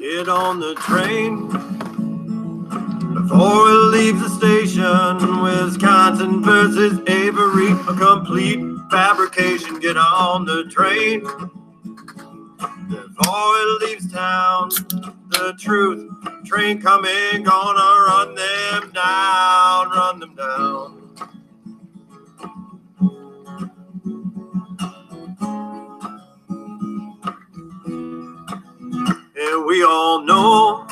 Get on the train before it leaves the station. Wisconsin versus Avery, a complete fabrication. Get on the train before it leaves town. The truth train coming, gonna run them down, run them down. And we all know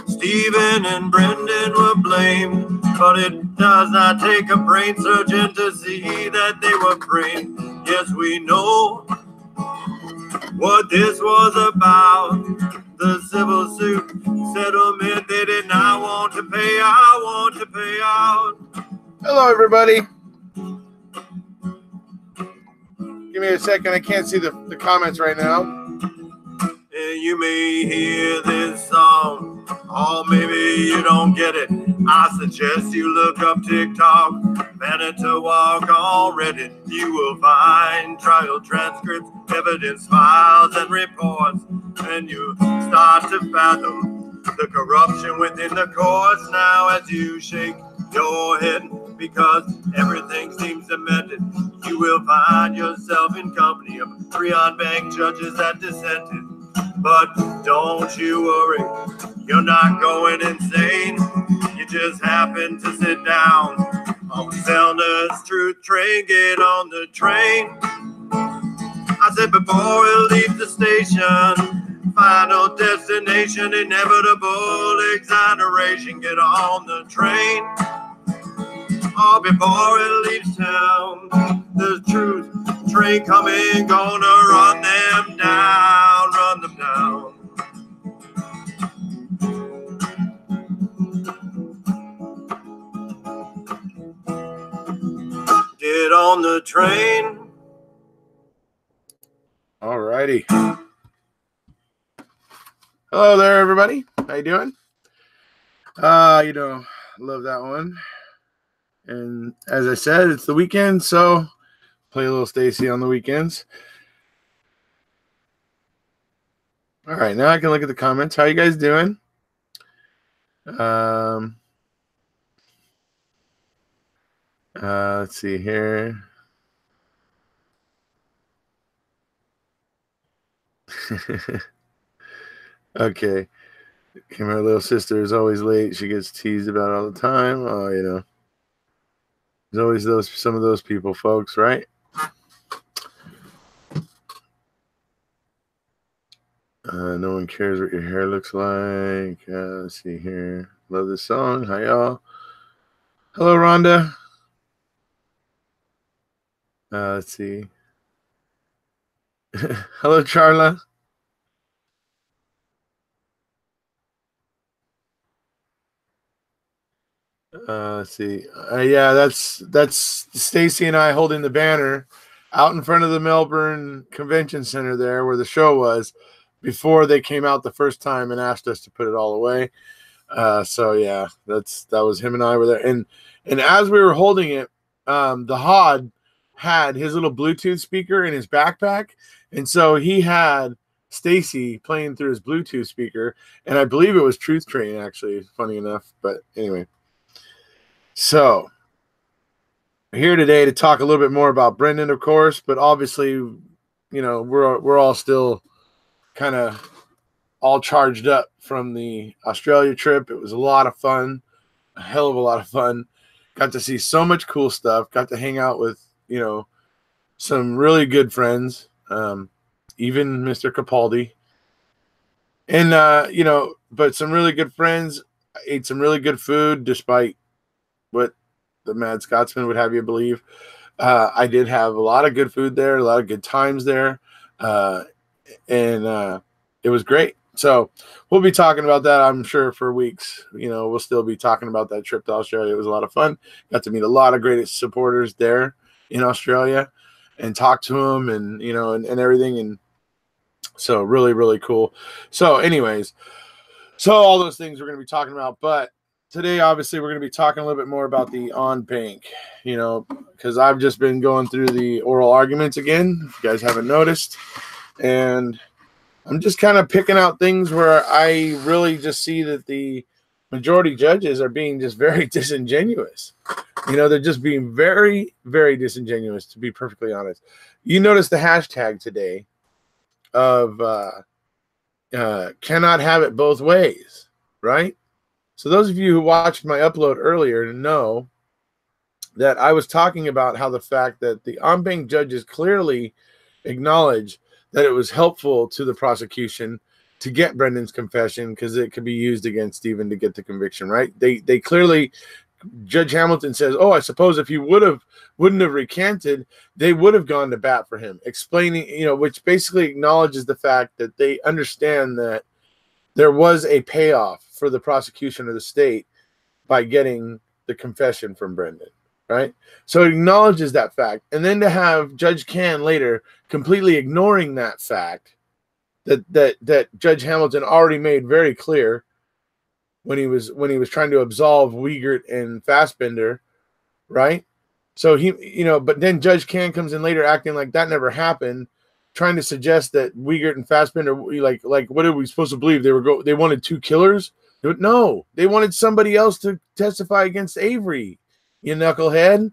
Stephen and Brendan were blamed, but it does not take a brain surgeon to see that they were framed. Yes, we know what this was about. The civil suit settlement they did not want to pay out. Hello, everybody. Give me a second. I can't see the comments right now. And you may hear this song, or maybe you don't get it. I suggest you look up TikTok, Manitowoc on Reddit. You will find trial transcripts, evidence files, and reports. And you start to fathom the corruption within the courts now as you shake your head because everything seems cemented. You will find yourself in company of 3 on-bank judges that dissented. But don't you worry, you're not going insane. You just happen to sit down on Zellner's truth train. Get on the train. I said before it leaves the station, final destination, inevitable exoneration. Get on the train. Oh, before it leaves town, the truth train coming, gonna run them down, run them down. Get on the train. All righty. Hello there, everybody. How you doing? Love that one. And as I said, it's the weekend, so play a little Stacy on the weekends. All right, now I can look at the comments. How you guys doing? Let's see here. Okay. My little sister is always late. She gets teased about all the time. Oh, there's always some of those people, folks, right? No one cares what your hair looks like. Let's see here. Love this song. Hi, y'all. Hello, Rhonda. Let's see. Hello, Charla. Let's see. Yeah, that's Stacy and I holding the banner out in front of the Melbourne Convention Center there where the show was before they came out the first time and asked us to put it all away. So yeah, that was him and I were there. And as we were holding it, the Hod had his little Bluetooth speaker in his backpack, and so he had Stacy playing through his Bluetooth speaker, and I believe it was Truth Train, actually, funny enough. But anyway. So, we're here today to talk a little bit more about Brendan, of course, but obviously, we're all still kind of all charged up from the Australia trip. It was a lot of fun, a hell of a lot of fun. Got to see so much cool stuff. Got to hang out with, some really good friends, even Mr. Capaldi. And, but some really good friends. I ate some really good food despite what the Mad Scotsman would have you believe. I did have a lot of good food there, a lot of good times there, and it was great. So we'll be talking about that, I'm sure, for weeks. We'll still be talking about that trip to Australia. It was a lot of fun. Got to meet a lot of great supporters there in Australia and talk to them and, and everything. And so really, really cool. So anyways, all those things we're going to be talking about, but today, obviously, we're going to be talking a little bit more about the on-bank, because I've just been going through the oral arguments again, if you guys haven't noticed. And I'm just kind of picking out things where I really just see that the majority judges are being just very disingenuous. They're just being very, very disingenuous, to be perfectly honest. You notice the hashtag today of cannot have it both ways, right? So those of you who watched my upload earlier know that I was talking about how the fact that the Banc judges clearly acknowledge that it was helpful to the prosecution to get Brendan's confession because it could be used against Stephen to get the conviction, right? They clearly, Judge Hamilton says, oh, I suppose if he wouldn't have recanted, they would have gone to bat for him, explaining, which basically acknowledges the fact that they understand that there was a payoff for the prosecution of the state by getting the confession from Brendan, right? So it acknowledges that fact. And then to have Judge Can later completely ignoring that fact that Judge Hamilton already made very clear when he was trying to absolve Wiegert and Fassbender, right? So but then Judge Can comes in later acting like that never happened, trying to suggest that Wiegert and Fassbender, like what are we supposed to believe? They wanted two killers? No, they wanted somebody else to testify against Avery, you knucklehead,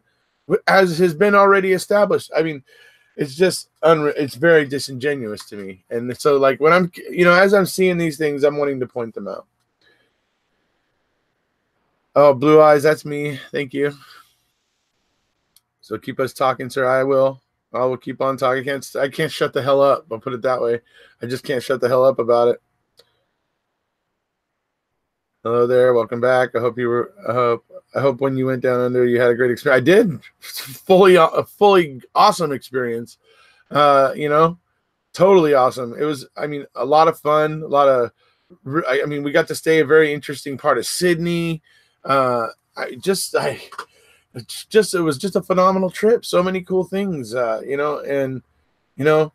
as has been already established. I mean, it's just it's very disingenuous to me. And so like when I'm, as I'm seeing these things, I'm wanting to point them out. Oh, Blue Eyes, that's me. Thank you. So keep us talking, sir. I will keep on talking. I can't shut the hell up. I'll put it that way. I just can't shut the hell up about it. Hello there. Welcome back. I hope when you went down under, you had a great experience. I did. A fully awesome experience. Totally awesome. It was, a lot of fun. We got to stay a very interesting part of Sydney. It was just a phenomenal trip. So many cool things, even though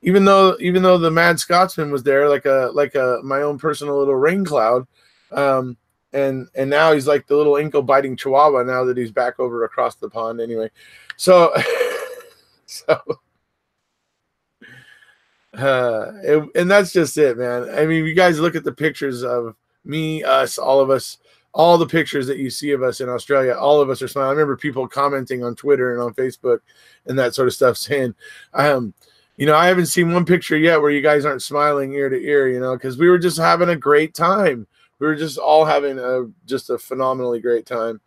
the Mad Scotsman was there, like my own personal little rain cloud, and now he's like the little ankle biting chihuahua now that he's back over across the pond anyway. So, and that's just it, man. You guys look at the pictures of me, us, all of us, all the pictures that you see of us in Australia, all of us are smiling. I remember people commenting on Twitter and on Facebook and that sort of stuff saying, I haven't seen one picture yet where you guys aren't smiling ear to ear, because we were just having a great time. We were just all having just a phenomenally great time.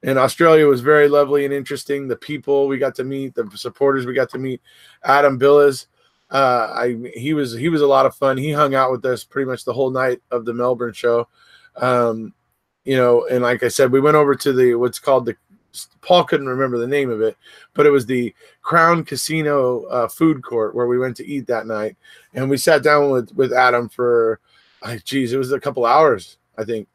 And Australia was very lovely and interesting. The people we got to meet, the supporters we got to meet, Adam Billis, he was a lot of fun. He hung out with us pretty much the whole night of the Melbourne show. And like I said, we went over to what's called Paul couldn't remember the name of it, but it was the Crown Casino food court where we went to eat that night. And we sat down with Adam for, it was a couple hours, I think.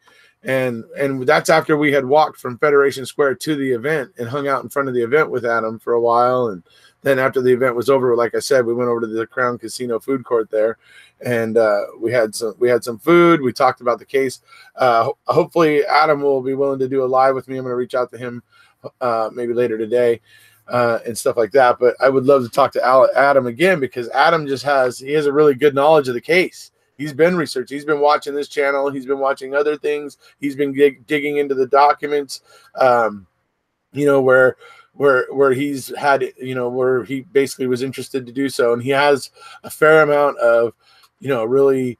And that's after we had walked from Federation Square to the event and hung out in front of the event with Adam for a while. And then after the event was over, like I said, we went over to the Crown Casino food court there, and we had some food. We talked about the case. Hopefully Adam will be willing to do a live with me. I'm going to reach out to him maybe later today and stuff like that. But I would love to talk to Adam again, because Adam has a really good knowledge of the case. He's been researching. He's been watching this channel. He's been watching other things. He's been digging into the documents, where he's had, where he basically was interested to do so. And he has a fair amount of, really,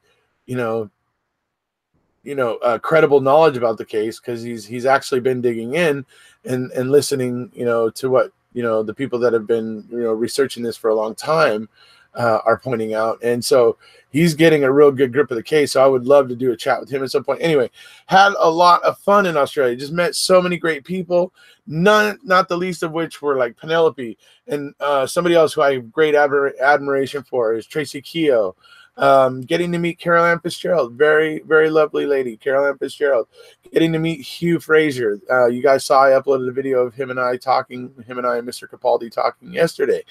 credible knowledge about the case, because he's actually been digging in and listening, to what, the people that have been, researching this for a long time are pointing out. And so he's getting a real good grip of the case. So I would love to do a chat with him at some point. Anyway, had a lot of fun in Australia. Just met so many great people, not the least of which were like Penelope and somebody else who I have great admiration for is Tracy Keogh. Getting to meet Carol Ann Fitzgerald, very, very lovely lady, Carol Ann Fitzgerald. Getting to meet Hugh Fraser. You guys saw I uploaded a video of him and I and Mr. Capaldi talking yesterday.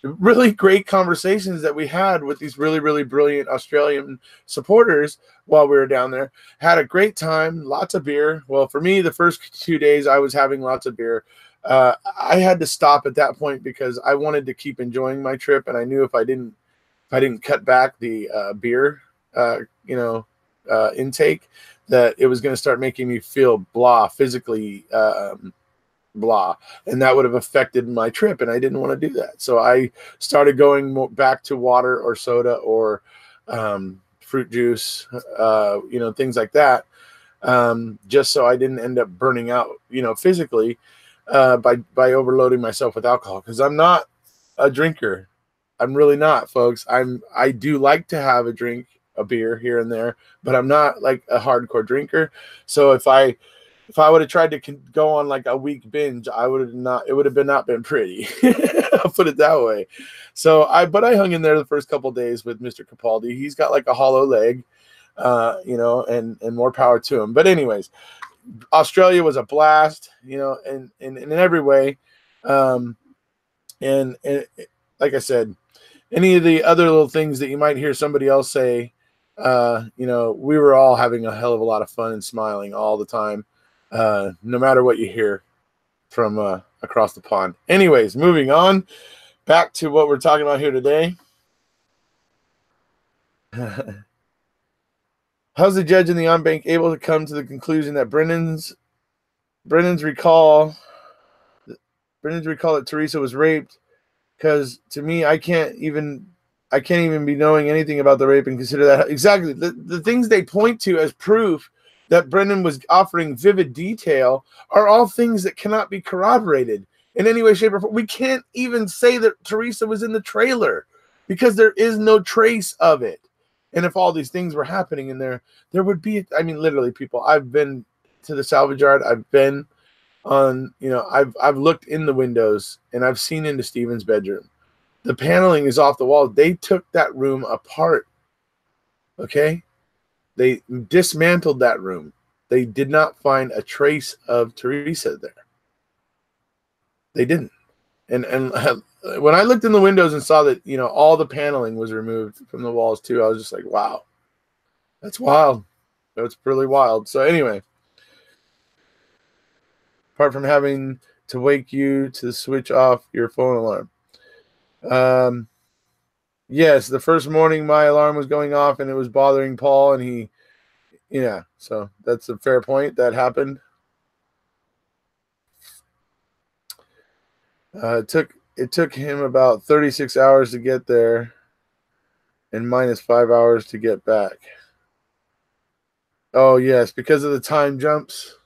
Really great conversations that we had with these really, really brilliant Australian supporters while we were down there. Had a great time, lots of beer. Well, for me, the first 2 days I was having lots of beer. I had to stop at that point because I wanted to keep enjoying my trip, and I knew if I didn't if I didn't cut back the beer, intake, that it was going to start making me feel blah, physically blah, and that would have affected my trip, and I didn't want to do that. So I started going back to water or soda or fruit juice, things like that, just so I didn't end up burning out, physically, by overloading myself with alcohol, because I'm not a drinker. I'm really not, folks. I do like to have a beer here and there, but I'm not like a hardcore drinker. So if I would have tried to go on like a week binge, it would have not been pretty. I'll put it that way. But I hung in there the first couple of days with Mr. Capaldi. He's got like a hollow leg, and more power to him. But anyways, Australia was a blast, and in every way. And like I said, any of the other little things that you might hear somebody else say, we were all having a hell of a lot of fun and smiling all the time, no matter what you hear from across the pond. Anyways, moving on back to what we're talking about here today. How's the judge in the Banc able to come to the conclusion that Brennan's recall that Teresa was raped? Because to me, I can't even be knowing anything about the rape and consider that exactly the things they point to as proof that Brendan was offering vivid detail are all things that cannot be corroborated in any way, shape, or form. We can't even say that Teresa was in the trailer because there is no trace of it. And if all these things were happening in there would be, literally, people, I've been to the salvage yard. I've been on, I've looked in the windows and I've seen into Steven's bedroom. The paneling is off the wall. They took that room apart. Okay? They dismantled that room. They did not find a trace of Teresa there. They didn't. And when I looked in the windows and saw that, all the paneling was removed from the walls too, I was just like, wow, that's wild. That's really wild. So anyway, apart from having to wake you to switch off your phone alarm. Yes, the first morning my alarm was going off and it was bothering Paul, and so that's a fair point. That happened. It took him about 36 hours to get there and minus 5 hours to get back. Oh, yes, because of the time jumps.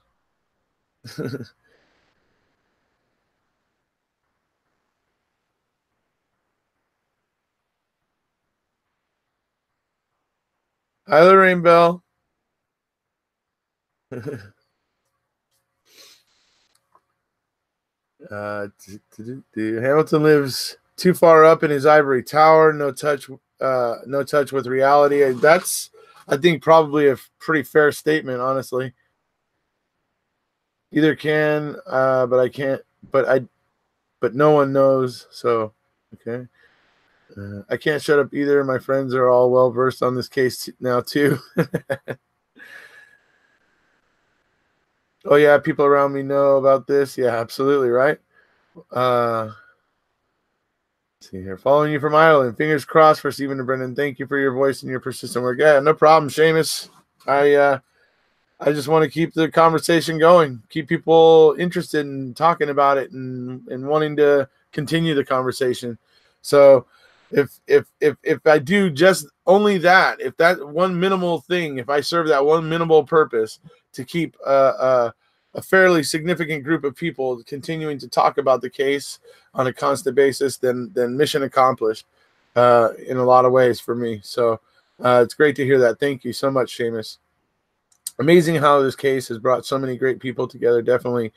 Hi, Lorraine Bell. Hamilton lives too far up in his ivory tower. No touch with reality. That's, I think, probably a pretty fair statement, honestly. Either can, but I can't. But no one knows. So, okay. I can't shut up either. My friends are all well versed on this case now too. Oh yeah, people around me know about this. Yeah, absolutely, right? Let's see here. Following you from Ireland. Fingers crossed for Stephen and Brendan. Thank you for your voice and your persistent work. Yeah, no problem, Seamus. I just want to keep the conversation going, keep people interested in talking about it and wanting to continue the conversation. So if I do just only that, if that one minimal thing, if I serve that one minimal purpose to keep a fairly significant group of people continuing to talk about the case on a constant basis, then mission accomplished in a lot of ways for me. So it's great to hear that. Thank you so much, Seamus. Amazing how this case has brought so many great people together. Definitely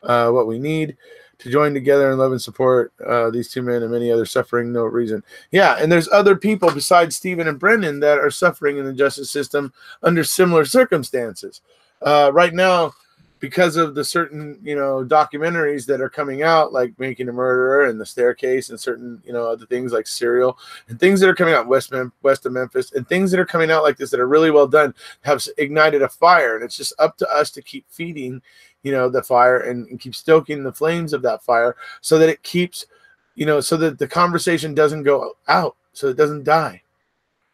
what we need to join together and love and support these two men and many others suffering no reason. Yeah, and there's other people besides Stephen and Brendan that are suffering in the justice system under similar circumstances. Right now, because of the certain, documentaries that are coming out, like Making a Murderer and The Staircase and certain, other things like Serial and things that are coming out west of Memphis and things that are coming out like this that are really well done have ignited a fire. And it's just up to us to keep feeding, the fire and keep stoking the flames of that fire so that it keeps, so that the conversation doesn't go out, so it doesn't die.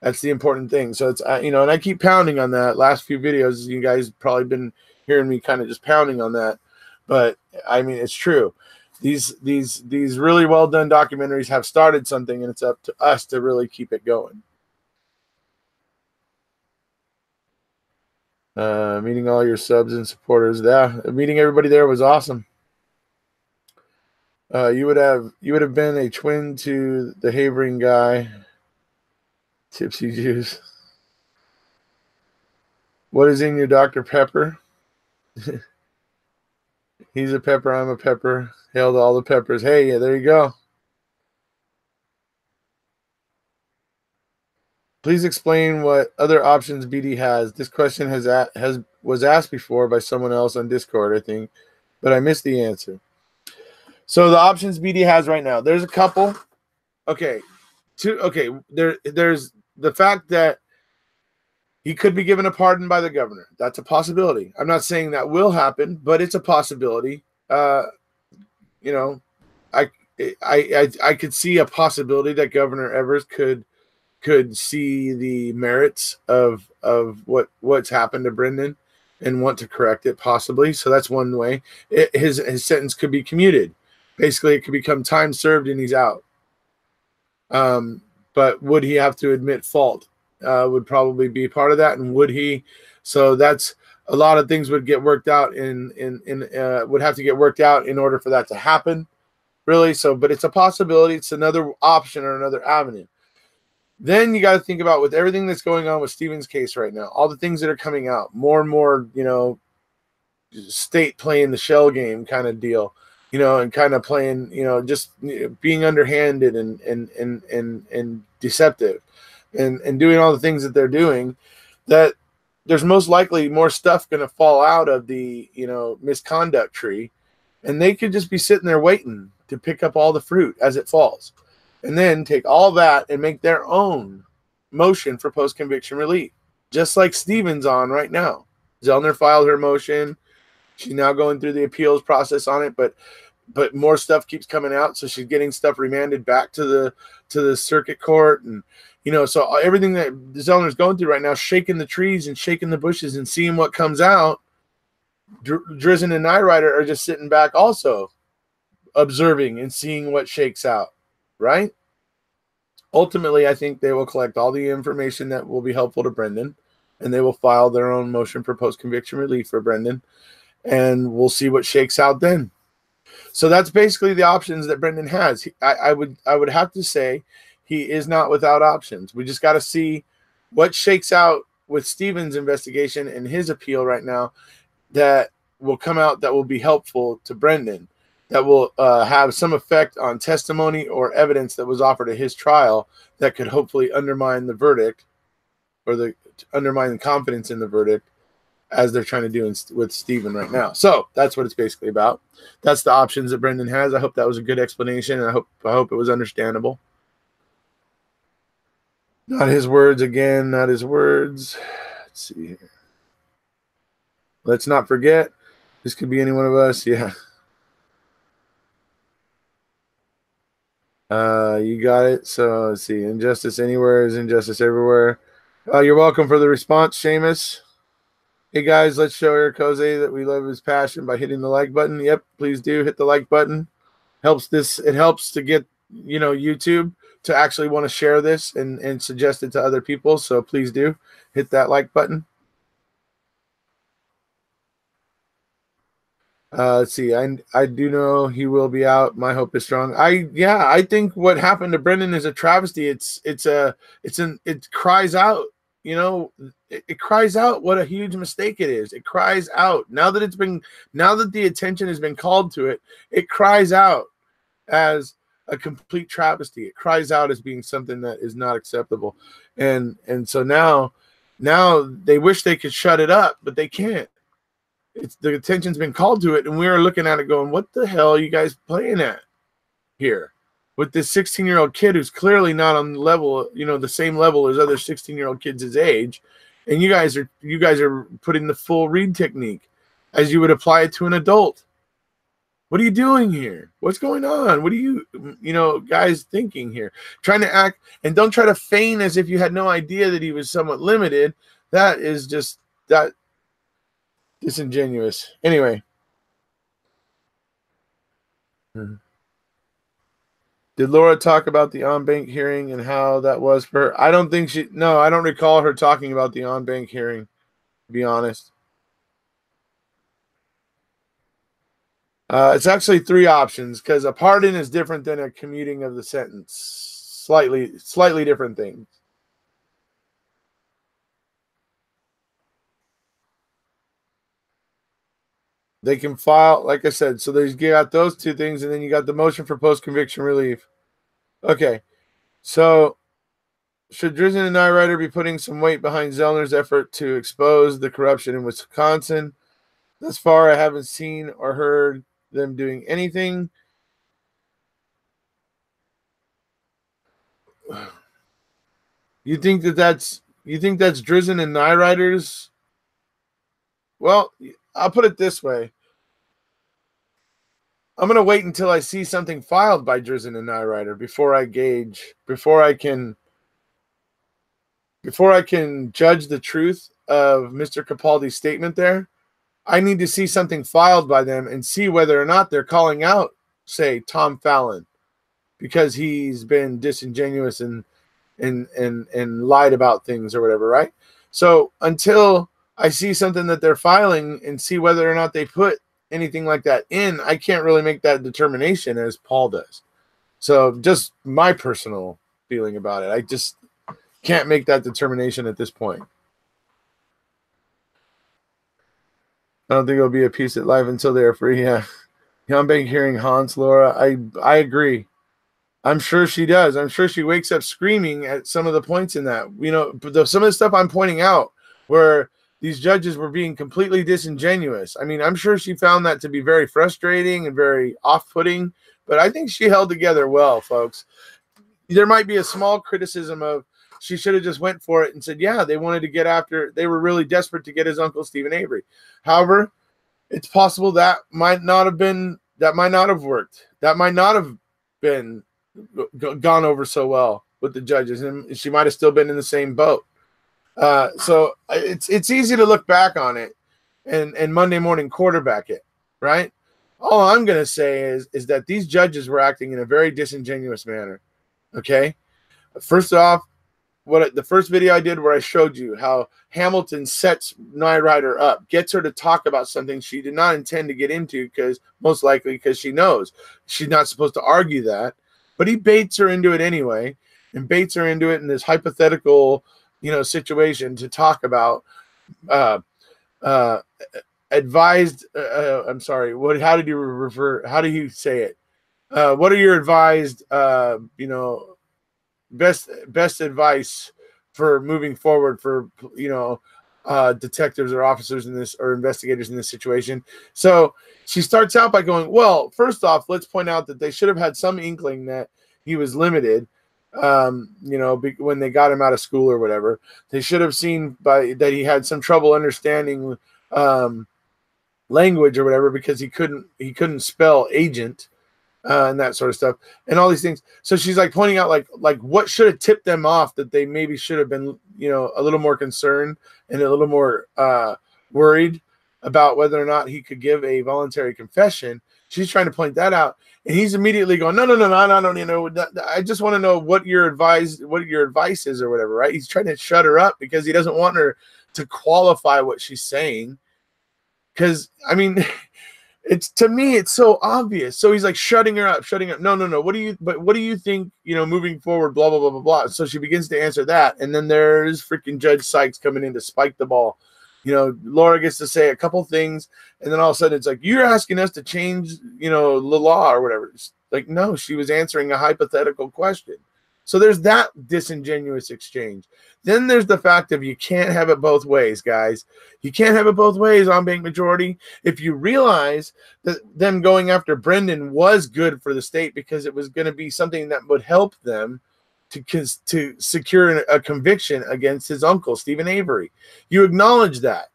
That's the important thing. So it's, and I keep pounding on that. Last few videos, you guys probably been hearing me kind of just pounding on that, but I mean, it's true. These really well done documentaries have started something, and it's up to us to really keep it going. Meeting all your subs and supporters. Yeah, meeting everybody there was awesome. You would have been a twin to the Havering guy. Tipsy juice. What is in your Dr. Pepper? He's a pepper, I'm a pepper. Hail to all the peppers. Hey, yeah, there you go. Please explain what other options BD has. This question was asked before by someone else on Discord, I think, but I missed the answer. So the options BD has right now, there's a couple. Okay. There's the fact that he could be given a pardon by the governor. That's a possibility. I'm not saying that will happen, but it's a possibility. I could see a possibility that Governor Evers could see the merits of what's happened to Brendan and want to correct it, possibly. So that's one way. His sentence could be commuted. Basically, it could become time served and he's out. But would he have to admit fault? Would probably be part of that, and would he? So that's a lot of things would get worked out would have to get worked out in order for that to happen, really. So, but it's a possibility. It's another option or another avenue. Then you got to think about, with everything that's going on with Stephen's case right now, all the things that are coming out, more and more, state playing the shell game kind of deal, and kind of playing, just being underhanded and deceptive. And doing all the things that they're doing, that there's most likely more stuff going to fall out of the, misconduct tree, and they could just be sitting there waiting to pick up all the fruit as it falls, and then take all that and make their own motion for post-conviction relief, just like Stephen's on right now. Zellner filed her motion. She's now going through the appeals process on it, but more stuff keeps coming out, so she's getting stuff remanded back to the circuit court. And so everything that Zellner's going through right now, shaking the trees and shaking the bushes and seeing what comes out, Drizzen and Nyrider are just sitting back also observing and seeing what shakes out, right? Ultimately, I think they will collect all the information that will be helpful to Brendan, and they will file their own motion for post-conviction relief for Brendan, and we'll see what shakes out then. So that's basically the options that Brendan has. I would have to say he is not without options. We just got to see what shakes out with Stephen's investigation and his appeal right now that will come out that will be helpful to Brendan, that will have some effect on testimony or evidence that was offered at his trial that could hopefully undermine the verdict, or undermine the confidence in the verdict, as they're trying to do with Stephen right now. So that's what it's basically about. That's the options that Brendan has. I hope that was a good explanation, and I hope it was understandable. Not his words again, not his words. Let's see here. Let's not forget, this could be any one of us. Yeah. You got it. So let's see. Injustice anywhere is injustice everywhere. You're welcome for the response, Seamus. Hey guys, let's show Erekose that we love his passion by hitting the like button. Yep, please do hit the like button. It helps to get YouTube to actually want to share this and suggest it to other people. So please do hit that like button. Let's see. I do know he will be out. My hope is strong. I think what happened to Brendan is a travesty. It cries out. It cries out what a huge mistake it is. It cries out now that the attention has been called to it. It cries out as a complete travesty. It cries out as being something that is not acceptable. And so now they wish they could shut it up, but they can't. The attention's been called to it, and we are looking at it going, what the hell are you guys playing at here with this 16-year-old kid who's clearly not on the level, the same level as other 16-year-old kids his age, and you guys are putting the full read technique as you would apply it to an adult. What are you doing here? What's going on? What are you guys thinking here? Trying to act, and don't try to feign as if you had no idea that he was somewhat limited. That is just that disingenuous. Anyway. Did Laura talk about the on-bank hearing and how that was for her? I don't recall her talking about the on-bank hearing, to be honest. It's actually 3 options because a pardon is different than a commuting of the sentence. Slightly different things. They can file, like I said, so you got those 2 things, and then you got the motion for post-conviction relief. Okay, so should Drizzen and Nyrider be putting some weight behind Zellner's effort to expose the corruption in Wisconsin? Thus far, I haven't seen or heard them doing anything. You think that's Drizzen and Nyrider's? Well, I'll put it this way. I'm going to wait until I see something filed by Drizzen and Nyrider before I can judge the truth of Mr. Capaldi's statement there. I need to see something filed by them and see whether or not they're calling out, say, Tom Fallon, because he's been disingenuous and lied about things or whatever, right? So until I see something that they're filing and see whether or not they put anything like that in, I can't really make that determination as Paul does. So just my personal feeling about it. I just can't make that determination at this point. I don't think it'll be a piece at live until they are free. Yeah. Young Bank hearing haunts Laura. I agree. I'm sure she does. I'm sure she wakes up screaming at some of the points in that. Some of the stuff I'm pointing out where these judges were being completely disingenuous. I mean, I'm sure she found that to be very frustrating and very off-putting, but I think she held together well, folks. There might be a small criticism of she should have just went for it and said, yeah, they wanted to get after, they were really desperate to get his uncle Stephen Avery. However, it's possible that might not have worked. That might not have been gone over so well with the judges, and she might have still been in the same boat. So it's easy to look back on it and Monday morning quarterback it, right? All I'm going to say is that these judges were acting in a very disingenuous manner. Okay. First off, the first video I did where I showed you how Hamilton sets Nyrider up, gets her to talk about something she did not intend to get into, because most likely because she knows she's not supposed to argue that, but he baits her into it anyway, and baits her into it in this hypothetical, situation to talk about advised. I'm sorry. How did you say it? What are your advised, best advice for moving forward for detectives or officers in this, or investigators in this situation? So she starts out by going, well, first off, let's point out that they should have had some inkling that he was limited, when they got him out of school or whatever. They should have seen that he had some trouble understanding language or whatever, because he couldn't spell agent. And that sort of stuff, and all these things. So she's like pointing out like what should have tipped them off that they maybe should have been, a little more concerned and a little more worried about whether or not he could give a voluntary confession. She's trying to point that out, and he's immediately going, no, I don't, I just want to know what your advice is or whatever, right? He's trying to shut her up because he doesn't want her to qualify what she's saying. Because I mean, to me, it's so obvious. So he's like shutting her up. No. What do you think, moving forward, blah, blah, blah, blah, blah. So she begins to answer that. And then there's freaking Judge Sykes coming in to spike the ball. Laura gets to say a couple things. And then all of a sudden it's like, you're asking us to change, the law or whatever. It's like, no, she was answering a hypothetical question. So there's that disingenuous exchange. Then there's the fact of you can't have it both ways, guys. You can't have it both ways on bank majority. If you realize that them going after Brendan was good for the state because it was going to be something that would help them to secure a conviction against his uncle, Stephen Avery. You acknowledge that,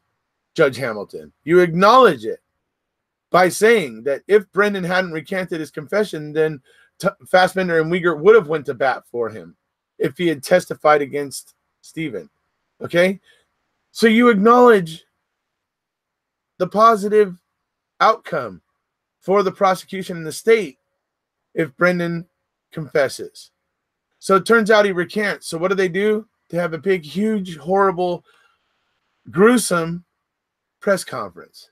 Judge Hamilton. You acknowledge it. by saying that if Brendan hadn't recanted his confession, then Fassbender and Uyghur would have went to bat for him if he had testified against Stephen. Okay? So you acknowledge the positive outcome for the prosecution in the state if Brendan confesses. So it turns out he recants. So what do? They have a big, huge, horrible, gruesome press conference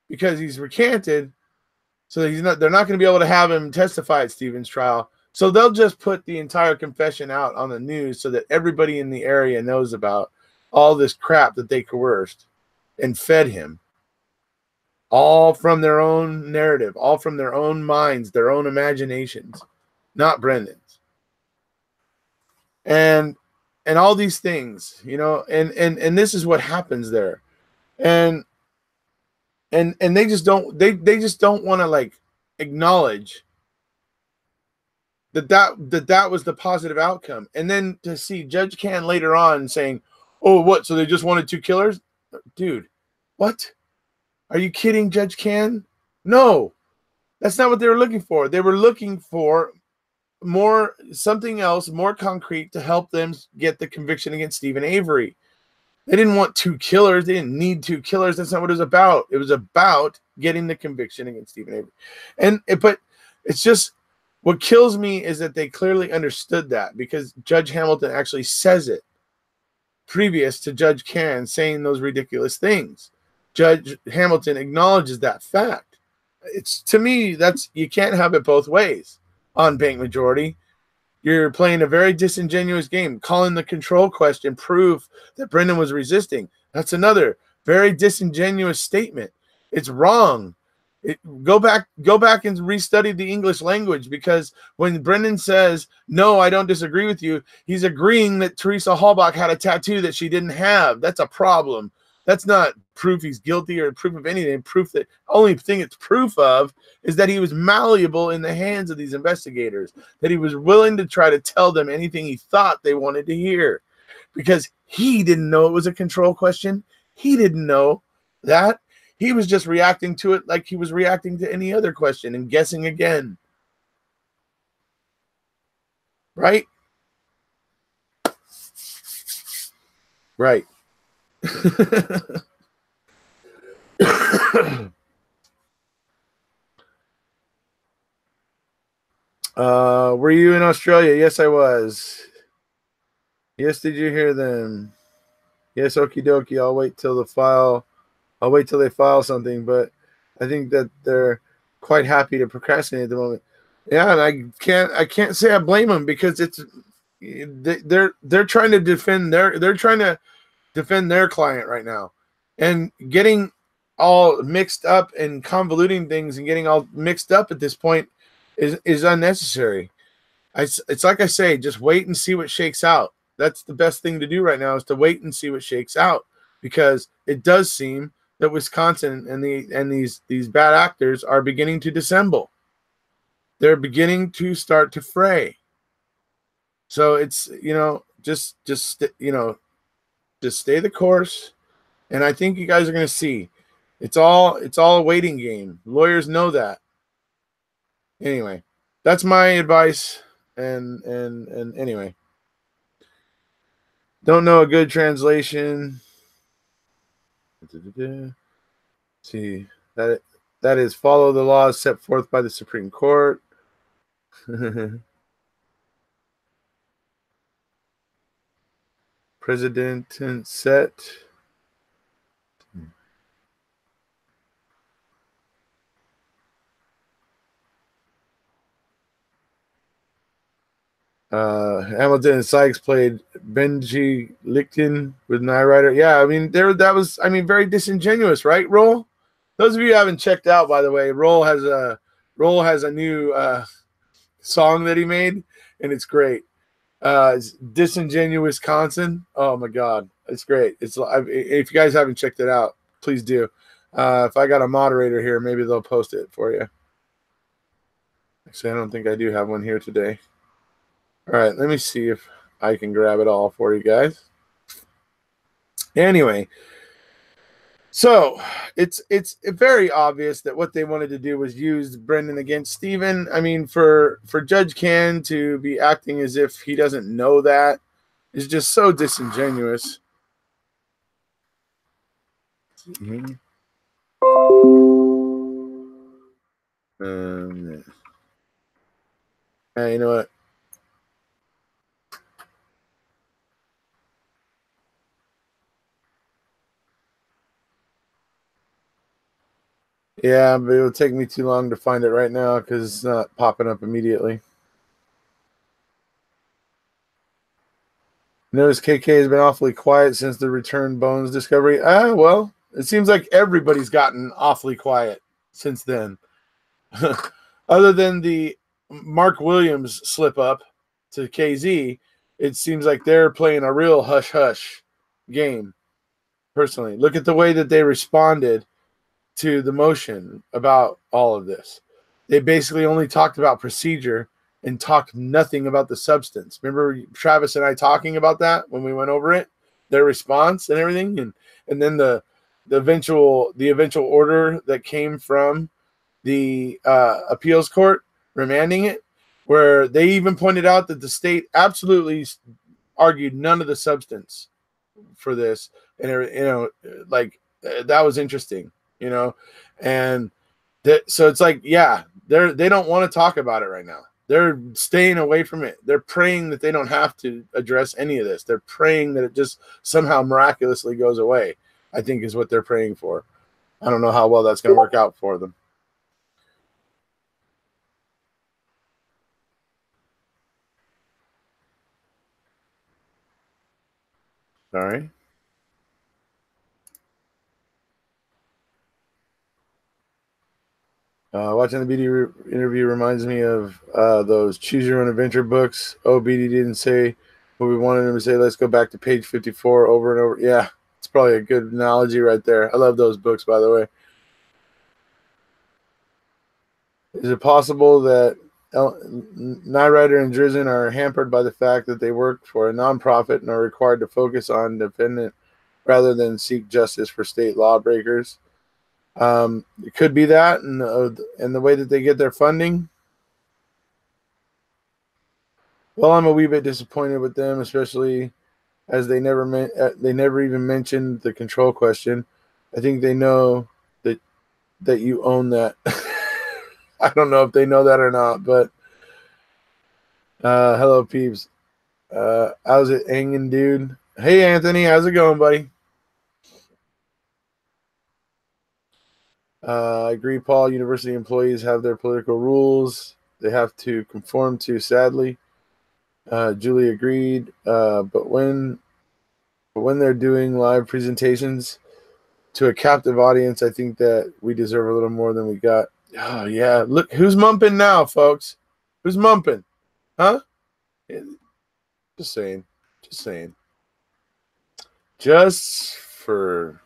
because he's recanted. So they're not going to be able to have him testify at Stephen's trial. So they'll just put the entire confession out on the news so that everybody in the area knows about all this crap that they coerced and fed him. All from their own narrative, all from their own minds, their own imaginations, not Brendan's. And all these things, and this is what happens there. And they just don't want to like acknowledge that was the positive outcome. And then to see Judge Can later on saying, "Oh, what? So they just wanted 2 killers?" Dude, what? Are you kidding, Judge Can? No, that's not what they were looking for. They were looking for something else, more concrete to help them get the conviction against Stephen Avery. They didn't want 2 killers. They didn't need 2 killers. That's not what it was about. It was about getting the conviction against Stephen Avery. But it's just, what kills me is that they clearly understood that, because Judge Hamilton actually says it previous to Judge Can saying those ridiculous things. Judge Hamilton acknowledges that fact. It's, to me, you can't have it both ways on Banc majority. You're playing a very disingenuous game. Calling the control question proof that Brendan was resisting. That's another very disingenuous statement. It's wrong. Go back and restudy the English language, because when Brendan says, "No, I don't disagree with you," he's agreeing that Teresa Halbach had a tattoo that she didn't have. That's a problem. That's not proof he's guilty or proof of anything. Proof that only thing it's proof of is that he was malleable in the hands of these investigators, that he was willing to try to tell them anything he thought they wanted to hear, because he didn't know it was a control question. He didn't know that. He was just reacting to it like he was reacting to any other question and guessing again. Right? Right. Were you in Australia? Yes, I was. Yes, did you hear them? Yes, okie dokie. I'll wait till they file something, but I think that they're quite happy to procrastinate at the moment. Yeah, and I can't say I blame them, because they're trying to defend their client right now, and getting all mixed up and convoluting things and getting all mixed up at this point is unnecessary. It's like I say, just wait and see what shakes out. That's the best thing to do right now, is to wait and see what shakes out, because it does seem that Wisconsin and these bad actors are beginning to dissemble. They're beginning to start to fray. So it's, just stay the course, and I think you guys are going to see. It's all a waiting game. Lawyers know that. Anyway, that's my advice. And anyway, don't know a good translation. See, that is follow the laws set forth by the Supreme Court. President set. Hamilton and Sykes played Benji Lichten with Knight Rider. Yeah, I mean, that was very disingenuous, right, Roll? Those of you who haven't checked out, by the way, Roll has a new song that he made, and it's great. It's Disingenuous Wisconsin. Oh my God, it's great. If you guys haven't checked it out, please do. If I got a moderator here, maybe they'll post it for you. Actually, I don't think I do have one here today. All right, let me see if I can grab it all for you guys. Anyway, So it's very obvious that what they wanted to do was use Brendan against Steven. I mean, for Judge Can to be acting as if he doesn't know that is just so disingenuous. Mm-hmm. You know what? Yeah, but it'll take me too long to find it right now because it's not popping up immediately. Notice KK has been awfully quiet since the return bones discovery. Well, it seems like everybody's gotten awfully quiet since then. Other than the Mark Williams slip up to KZ, it seems like they're playing a real hush-hush game, personally. Look at the way that they responded to the motion about all of this. They basically only talked about procedure and talked nothing about the substance. Remember Travis and I talking about that when we went over it, their response and everything, and then the eventual order that came from the appeals court remanding it, where they even pointed out that the state absolutely argued none of the substance for this, and that was interesting, and so it's like, yeah, they don't want to talk about it right now. They're staying away from it. They're praying that they don't have to address any of this. They're praying that it just somehow miraculously goes away, I think is what they're praying for. I don't know how well that's going to work out for them. Sorry. Watching the BD interview reminds me of those Choose Your Own Adventure books. Oh, BD didn't say what we wanted him to say. Let's go back to page 54 over and over. Yeah, it's probably a good analogy right there. I love those books, by the way. Is it possible that Nyrider and Drizzen are hampered by the fact that they work for a nonprofit and are required to focus on defendant rather than seek justice for state lawbreakers? It could be that, and the way that they get their funding. Well, I'm a wee bit disappointed with them, especially as they never even mentioned the control question. I think they know that you own that. I don't know if they know that or not, but hello, peeps. How's it hanging, dude? Hey, Anthony, how's it going, buddy? I agree, Paul. University employees have their political rules they have to conform to, sadly. Julie agreed. But when they're doing live presentations to a captive audience, I think that we deserve a little more than we got. Oh, yeah. Look, who's mumping now, folks? Who's mumping? Huh? Just saying. Just for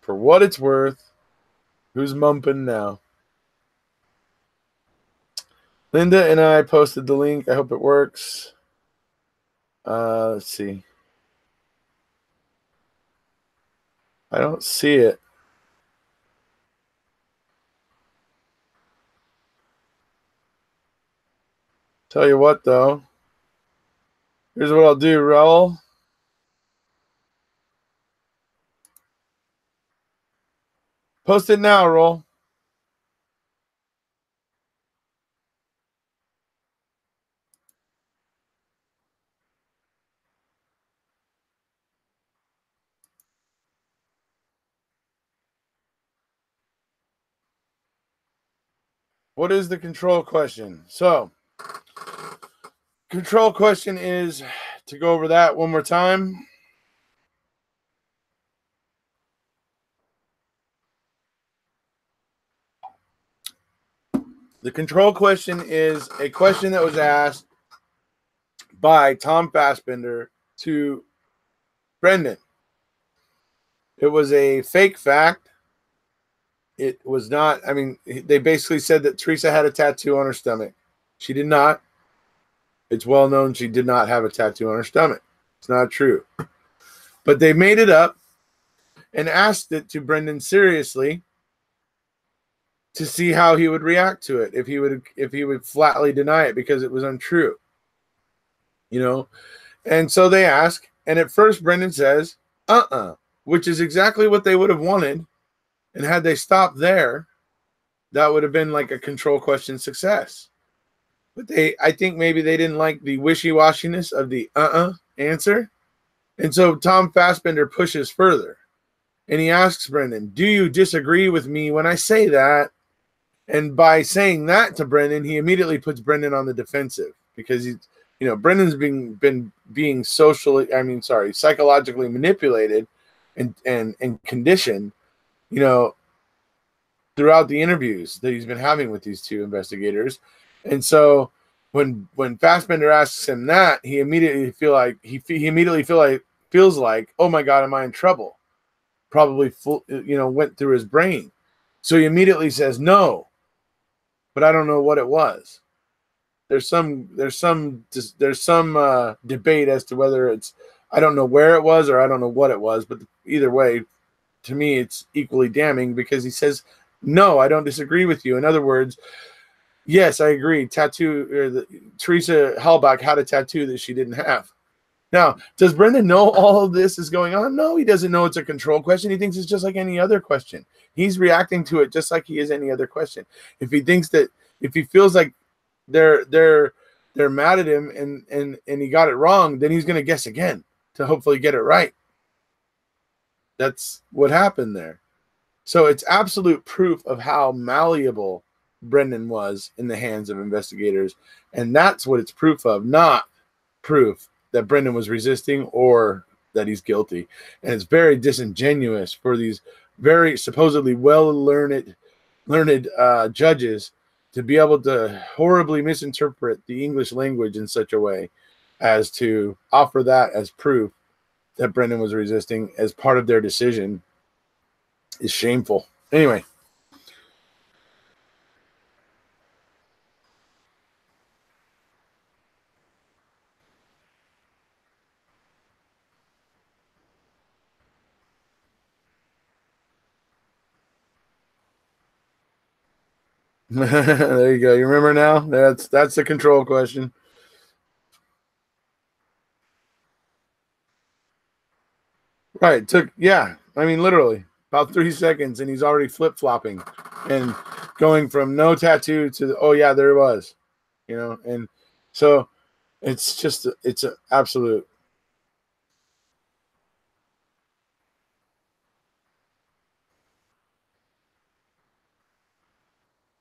what it's worth, who's mumping now? Linda and I posted the link. I hope it works. Let's see. I don't see it. Tell you what, though. Here's what I'll do, Raul. Post it now, Raul. What is the control question? So, control question is, to go over that one more time. The control question is a question that was asked by Tom Fassbender to Brendan. It was a fake fact. It was not, I mean, they basically said that Teresa had a tattoo on her stomach. She did not. It's well known she did not have a tattoo on her stomach. It's not true. But they made it up. and asked it to Brendan seriously to see how he would react to it, if he would flatly deny it because it was untrue. And so they ask, and at first Brendan says, which is exactly what they would have wanted. And had they stopped there, that would have been like a control question success. But I think maybe they didn't like the wishy-washiness of the answer. And so Tom Fassbender pushes further. And he asks Brendan, do you disagree with me when I say that? And by saying that to Brendan, he immediately puts Brendan on the defensive because Brendan's been being psychologically manipulated and conditioned, throughout the interviews that he's been having with these two investigators. And so when Fassbender asks him that, he immediately feels like, oh my God, am I in trouble? Probably went through his brain. So he immediately says no, but I don't know what it was. There's some debate as to whether it's, I don't know where it was or I don't know what it was, but either way, to me, it's equally damning because he says, no, I don't disagree with you. In other words, yes, I agree. Teresa Halbach had a tattoo that she didn't have. Now, does Brendan know all of this is going on? No, he doesn't know it's a control question. He thinks it's just like any other question. He's reacting to it just like he is any other question. If he feels like they're mad at him and he got it wrong, then he's going to guess again to hopefully get it right. That's what happened there. So it's absolute proof of how malleable Brendan was in the hands of investigators. And that's what it's proof of, not proof that Brendan was resisting or that he's guilty. And it's very disingenuous for these very supposedly well-learned judges to be able to horribly misinterpret the English language in such a way as to offer that as proof that Brendan was resisting as part of their decision is shameful. Anyway. There you go. You remember now? That's the control question. Right. Literally about 3 seconds and he's already flip-flopping and going from no tattoo to, oh yeah, there it was, and so it's an absolute.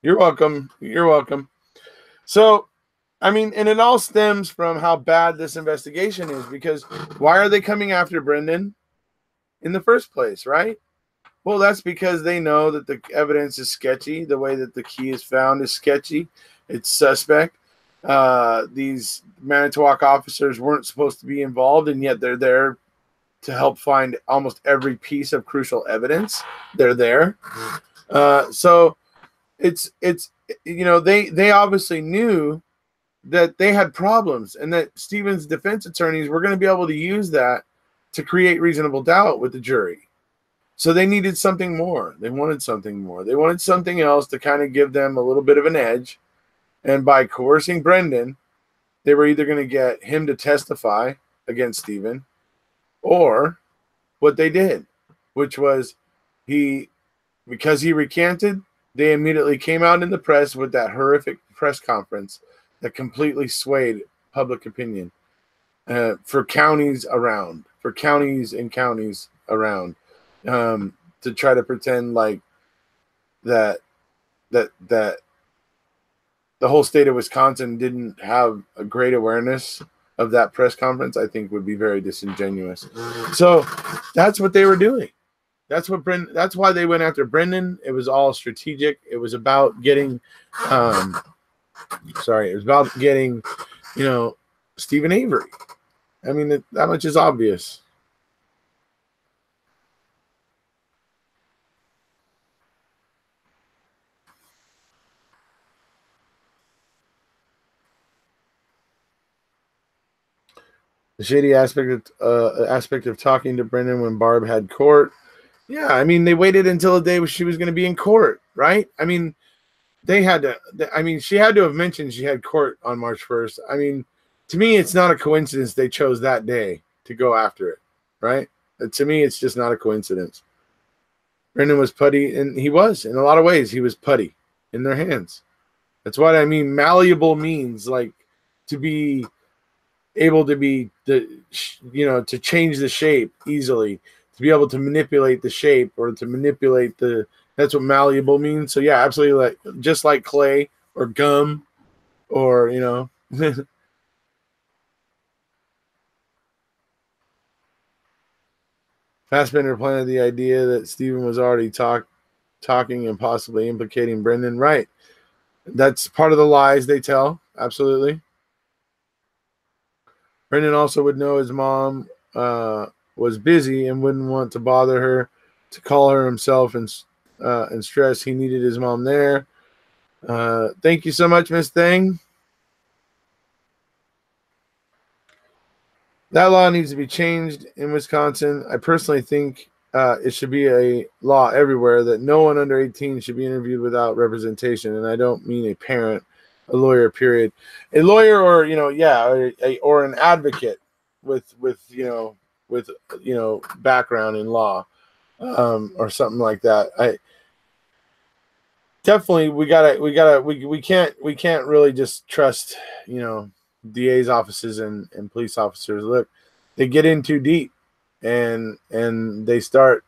You're welcome. So, and it all stems from how bad this investigation is, because why are they coming after Brendan in the first place, right? Well, that's because they know that the evidence is sketchy. The way that the key is found is sketchy. It's suspect. These Manitowoc officers weren't supposed to be involved, and yet they're there to help find almost every piece of crucial evidence. They're there. So it's they obviously knew that they had problems and that Stephen's defense attorneys were going to be able to use that to create reasonable doubt with the jury. So they needed something more. They wanted something more. They wanted something else to kind of give them a little bit of an edge. And by coercing Brendan, they were either going to get him to testify against Stephen, or what they did, which was because he recanted, they immediately came out in the press with that horrific press conference that completely swayed public opinion for counties and counties around, to try to pretend like that the whole state of Wisconsin didn't have a great awareness of that press conference, I think would be very disingenuous. So that's what they were doing. That's why they went after Brendan. It was all strategic. It was about getting, Stephen Avery. That much is obvious. The shady aspect of talking to Brendan when Barb had court. Yeah, I mean, they waited until the day she was going to be in court, right? I mean, they had to. I mean, she had to have mentioned she had court on March 1st. I mean, to me, it's not a coincidence they chose that day to go after it, right? To me, it's just not a coincidence. Brendan was putty, and he was in a lot of ways. He was putty in their hands. That's what I mean. Malleable means like to be able to be to change the shape easily, to be able to manipulate the shape or to manipulate the. That's what malleable means. So yeah, absolutely, like just like clay or gum, or Fassbender planted the idea that Stephen was already talking and possibly implicating Brendan. Right. That's part of the lies they tell. Absolutely. Brendan also would know his mom was busy and wouldn't want to bother her to call her himself and stress he needed his mom there. Thank you so much, Miss Thing. That law needs to be changed in Wisconsin. I personally think it should be a law everywhere that no one under 18 should be interviewed without representation. And I don't mean a parent, a lawyer, period. A lawyer or, or an advocate with background in law or something like that. I definitely, we can't really just trust, DA's offices and police officers. Look, they get in too deep and they start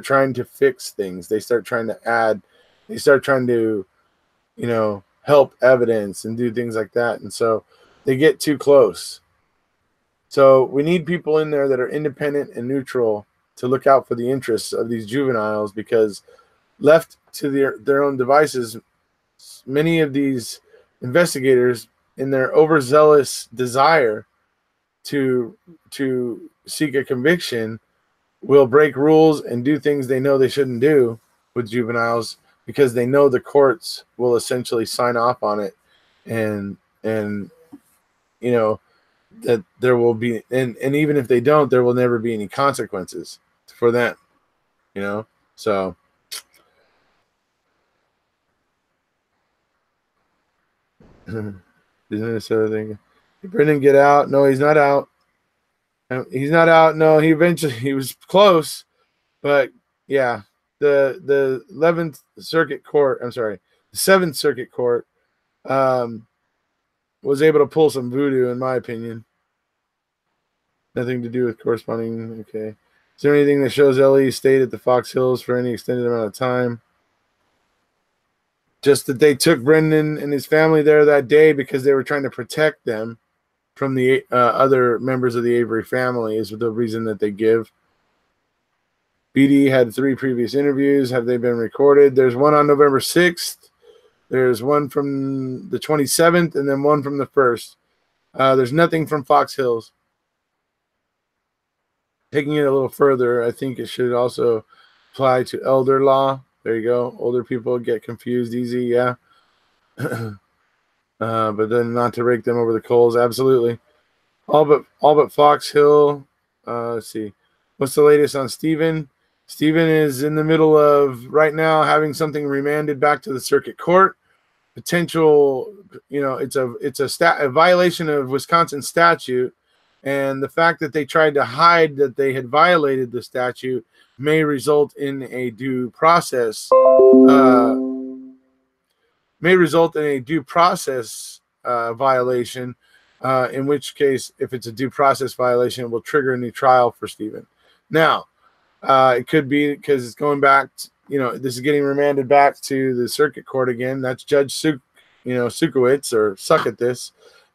trying to fix things. They start trying to add, they start trying to, help evidence and do things like that. And so they get too close. So we need people in there that are independent and neutral to look out for the interests of these juveniles, because left to their own devices, many of these investigators, in their overzealous desire to seek a conviction, will break rules and do things they know they shouldn't do with juveniles, because they know the courts will essentially sign off on it, and that there will be, and even if they don't, there will never be any consequences for them, so Minnesota thing. Did Brendan get out? No, he's not out. He's not out. No, he was close, but yeah, the 11th Circuit Court. I'm sorry, the 7th Circuit Court was able to pull some voodoo, in my opinion. Nothing to do with corresponding. Okay, is there anything that shows Ellie stayed at the Fox Hills for any extended amount of time? Just that they took Brendan and his family there that day because they were trying to protect them from the other members of the Avery family, is the reason that they give. BD had 3 previous interviews. Have they been recorded? There's one on November 6th. There's one from the 27th, and then one from the 1st. There's nothing from Fox Hills. Taking it a little further, I think it should also apply to elder law. There you go. Older people get confused easy, yeah. But then not to rake them over the coals, absolutely. All but Fox Hill. Let's see. What's the latest on Stephen? Stephen is in the middle of right now having something remanded back to the circuit court. Potential, it's a violation of Wisconsin statute, and the fact that they tried to hide that they had violated the statute may result in a due process. Violation. In which case, if it's a due process violation, it will trigger a new trial for Stephen. Now, it could be because it's going back, this is getting remanded back to the circuit court again. That's Judge Sukowitz, or Suck at This.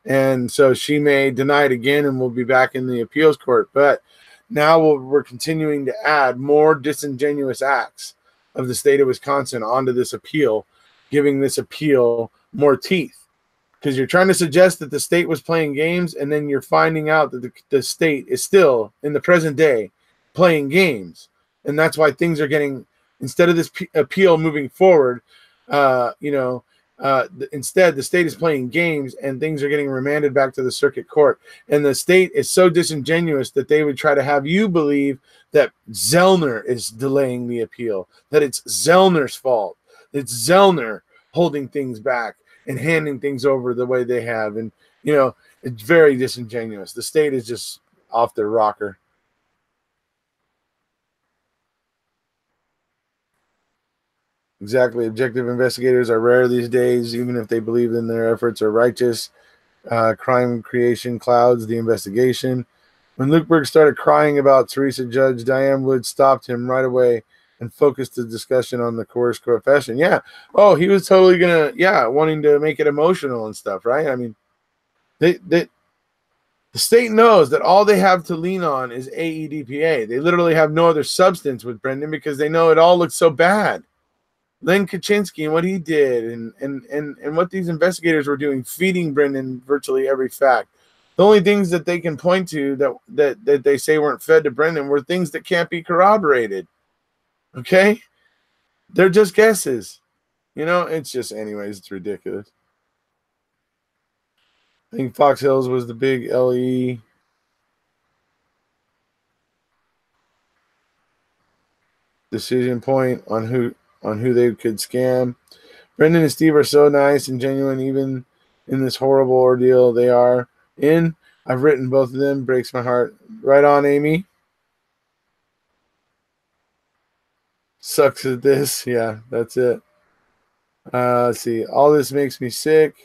And so she may deny it again, and we'll be back in the appeals court. But now we're continuing to add more disingenuous acts of the state of Wisconsin onto this appeal, giving this appeal more teeth. Because you're trying to suggest that the state was playing games, and then you're finding out that the state is still, in the present day, playing games. And that's why things are getting, instead of this appeal moving forward, Instead, the state is playing games and things are getting remanded back to the circuit court. And the state is so disingenuous that they would try to have you believe that Zellner is delaying the appeal, that it's Zellner's fault, it's Zellner holding things back and handing things over the way they have. And, you know, it's very disingenuous. The state is just off their rocker. Exactly. Objective investigators are rare these days, even if they believe in their efforts are righteous. Crime creation clouds the investigation. When Luke Berg started crying about Teresa Judge, Diane Wood stopped him right away and focused the discussion on the coerced confession. Yeah. Oh, he was totally going to, wanting to make it emotional and stuff, right? I mean, the state knows that all they have to lean on is AEDPA. They literally have no other substance with Brendan because they know it all looks so bad. Len Kaczynski and what he did and what these investigators were doing, feeding Brendan virtually every fact. The only things that they can point to that they say weren't fed to Brendan were things that can't be corroborated. Okay? They're just guesses. You know, it's just, anyways, it's ridiculous. I think Fox Hills was the big LE. Decision point on who they could scam. Brendan and Steve are so nice and genuine, even in this horrible ordeal they are in. I've written both of them. Breaks my heart. Right on, Amy. Sucks at this. Yeah, that's it. Let's see. All this makes me sick.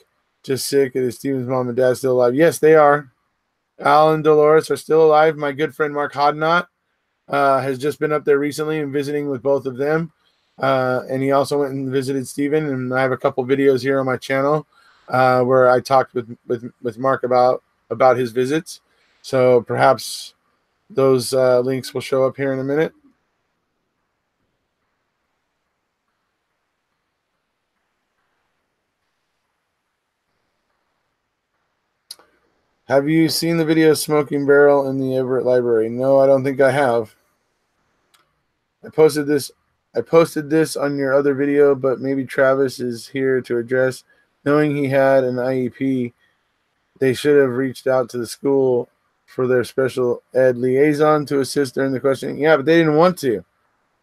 Just sick. Is Steven's mom and dad still alive? Yes, they are. Al and Dolores are still alive. My good friend Mark Hodnott has just been up there recently and visiting with both of them. And he also went and visited Steven. And I have a couple videos here on my channel where I talked with Mark about his visits. So perhaps those links will show up here in a minute. Have you seen the video Smoking Barrel in the Everett Library? No, I don't think I have. I posted this on your other video, but maybe Travis is here to address. Knowing he had an IEP, they should have reached out to the school for their special ed liaison to assist during the questioning. Yeah, but they didn't want to.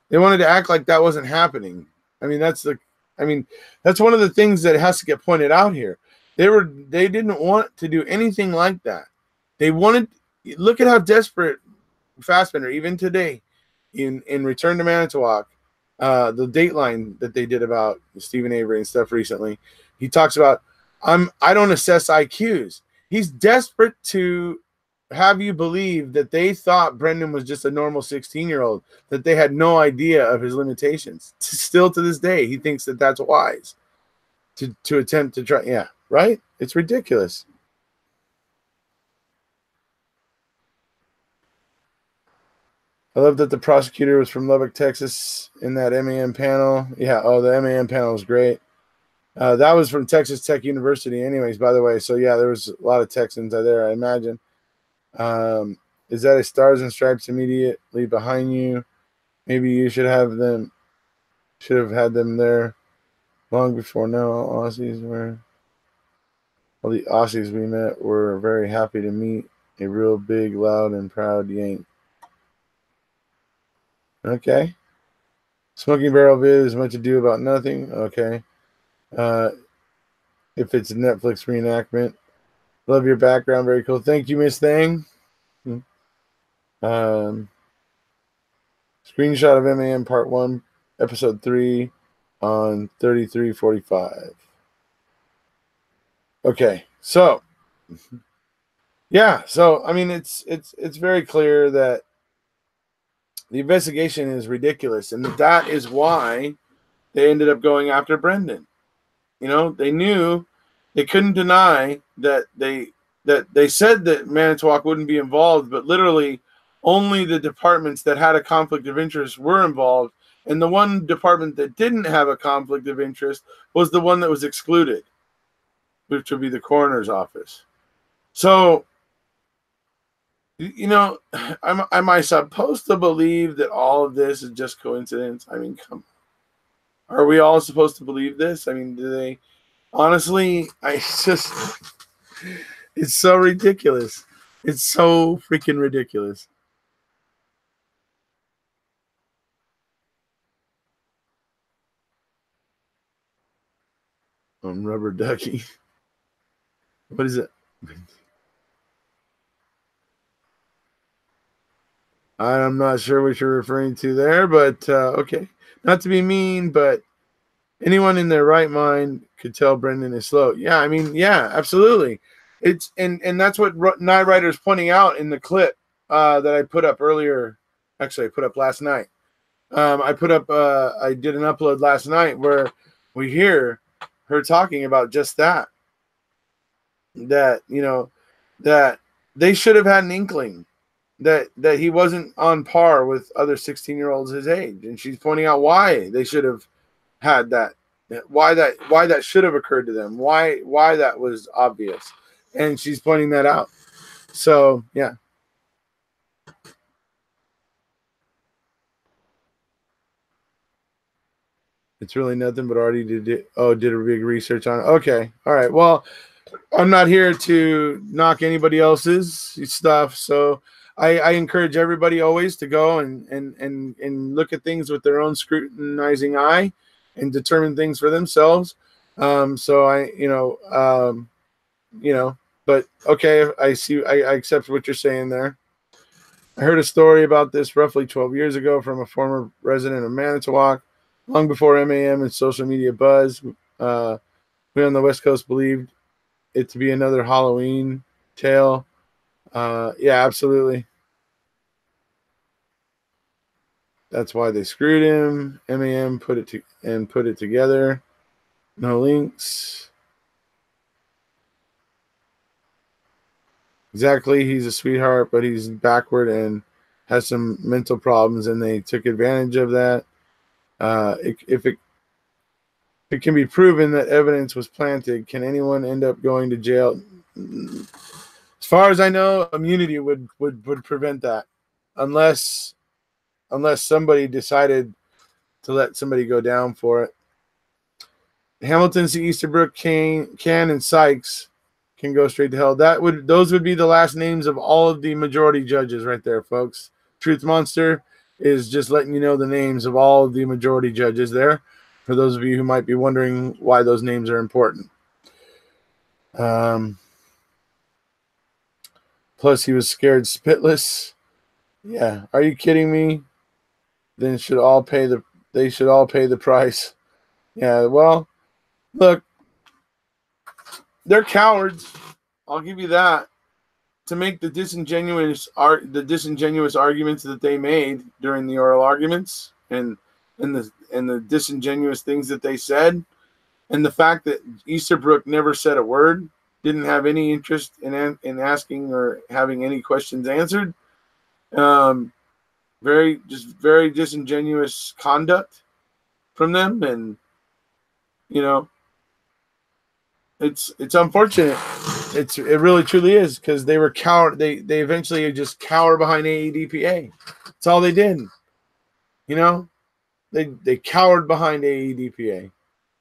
They wanted to act like that wasn't happening. I mean, that's one of the things that has to get pointed out here. They didn't want to do anything like that. They wanted, look at how desperate Fassbender, even today, in Return to Manitowoc, the Dateline that they did about Stephen Avery and stuff recently, he talks about, I don't assess IQs. He's desperate to have you believe that they thought Brendan was just a normal 16-year-old, that they had no idea of his limitations. Still to this day, he thinks that that's wise to attempt to try. Yeah, right? It's ridiculous. I love that the prosecutor was from Lubbock, Texas in that MAM panel. Yeah, the MAM panel was great. That was from Texas Tech University anyways, by the way. So, yeah, there was a lot of Texans there, I imagine. Is that a Stars and Stripes immediately behind you? Maybe you should have had them there long before. No, all the Aussies we met were very happy to meet a real big, loud, and proud Yank. Okay. Smoking Barrel vid is much ado about nothing. Okay. If it's a Netflix reenactment. Love your background. Very cool. Thank you, Miss Thang. Screenshot of MAM Part 1, Episode 3 on 3345. Okay. So, yeah. So, I mean, it's very clear that the investigation is ridiculous, and that is why they ended up going after Brendan. You know, they knew, they couldn't deny that they said that Manitowoc wouldn't be involved, but literally only the departments that had a conflict of interest were involved, and the one department that didn't have a conflict of interest was the one that was excluded, which would be the coroner's office. So, you know, am I supposed to believe that all of this is just coincidence? I mean, come on. Are we all supposed to believe this? I mean, do they Honestly, it's so ridiculous. It's so freaking ridiculous. Rubber ducky. What is it? I'm not sure what you're referring to there, but okay. Not to be mean, but anyone in their right mind could tell Brendan is slow. Yeah, I mean, yeah, absolutely. It's and that's what Night Rider's pointing out in the clip that I put up earlier. Actually, I put up last night. I did an upload last night where we hear her talking about just that. That that they should have had an inkling that he wasn't on par with other 16-year-olds his age, and she's pointing out why they should have had that, why that should have occurred to them, why that was obvious, and she's pointing that out. So yeah, it's really nothing, but already did a big research on it. Okay, all right. Well, I'm not here to knock anybody else's stuff, so I encourage everybody always to go and look at things with their own scrutinizing eye and determine things for themselves. So but okay, I accept what you're saying there. I heard a story about this roughly 12 years ago from a former resident of Manitowoc, long before MAM and social media buzz. We on the West Coast believed it to be another Halloween tale. Yeah, absolutely. That's why they screwed him. MAM put it together. No links. Exactly. He's a sweetheart, but he's backward and has some mental problems, and they took advantage of that. If it can be proven that evidence was planted, can anyone end up going to jail? As far as I know, immunity would prevent that, unless somebody decided to let somebody go down for it. Hamilton, C. Easterbrook, Can, and Sykes can go straight to hell. Those would be the last names of all of the majority judges right there, folks. Truth Monster is just letting you know the names of all of the majority judges there, for those of you who might be wondering why those names are important. Plus, he was scared spitless. Yeah, are you kidding me? Then they should all pay the price. Yeah, well, look, they're cowards. I'll give you that. To make the disingenuous arguments that they made during the oral arguments, and the disingenuous things that they said, and the fact that Easterbrook never said a word, didn't have any interest in asking or having any questions answered. Very disingenuous conduct from them, and it's unfortunate. It really truly is, because they were coward. They eventually just cower behind AEDPA. That's all they did. They cowered behind AEDPA.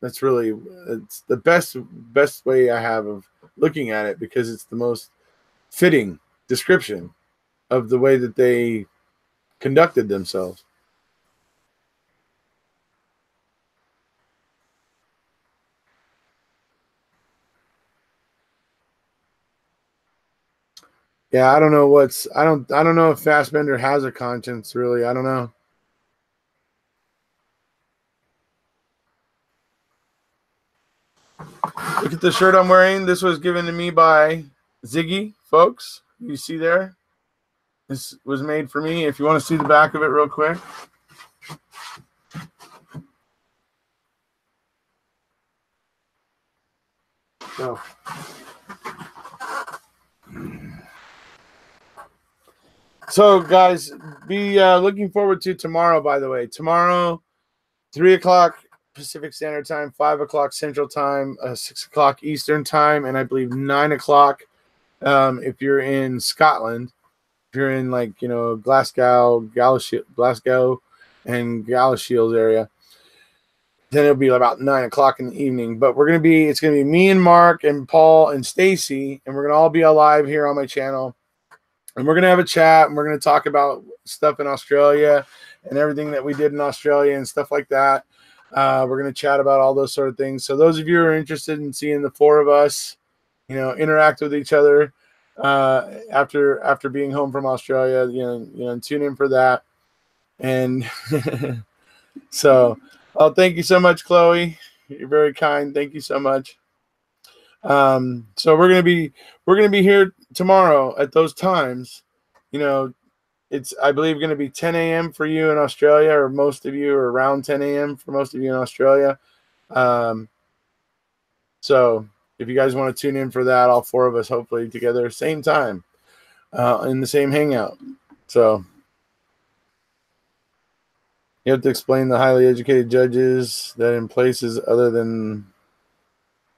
It's the best way I have of looking at it, because it's the most fitting description of the way that they conducted themselves. Yeah, I don't know I don't know if Fassbender has a conscience, really. I don't know. Look at the shirt I'm wearing. This was given to me by Ziggy, folks. You see there? This was made for me. If you want to see the back of it real quick. So guys, be looking forward to tomorrow, by the way. Tomorrow, 3 o'clock Pacific Standard Time, 5 o'clock Central Time, 6 o'clock Eastern Time, and I believe 9 o'clock if you're in Scotland. If you're in Glasgow and Galashiels area. then it'll be about 9 o'clock in the evening. But it's gonna be me and Mark and Paul and Stacy, and we're gonna all be alive here on my channel. And we're going to have a chat, and we're going to talk about stuff in Australia and everything that we did in Australia and stuff like that. We're going to chat about all those sort of things. So those of you who are interested in seeing the four of us, interact with each other after being home from Australia, tune in for that. And so, thank you so much, Chloe. You're very kind. Thank you so much. So we're gonna be here tomorrow at those times. It's, I believe, going to be 10 a.m. for you in Australia, or most of you are around 10 a.m. for most of you in Australia. So if you guys want to tune in for that, all four of us hopefully together same time in the same hangout. So you have to explain the highly educated judges that in places other than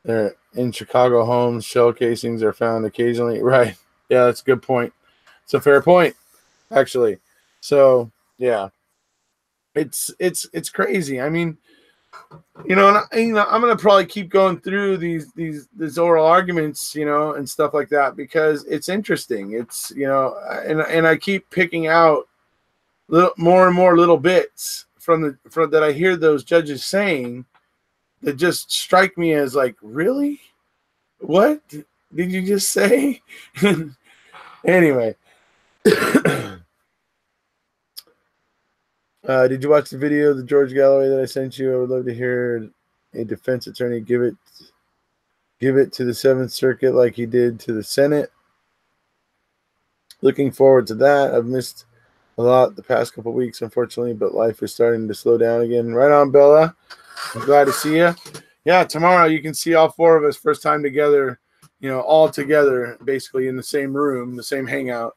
they're in Chicago homes, shell casings are found occasionally. Right. Yeah, that's a good point. It's a fair point, actually. So yeah, it's crazy. I mean, I'm gonna probably keep going through these oral arguments, and stuff like that, because it's interesting. It's and I keep picking out more and more little bits from that I hear those judges saying that just strike me as like, really? What did you just say? Anyway. Did you watch the video of the George Galloway that I sent you? I would love to hear a defense attorney give it to the Seventh Circuit like he did to the Senate. Looking forward to that. I've missed a lot the past couple of weeks, unfortunately, but life is starting to slow down again. Right on, Bella. I'm glad to see you. Yeah, tomorrow you can see all four of us first time together, all together, basically in the same room, the same hangout,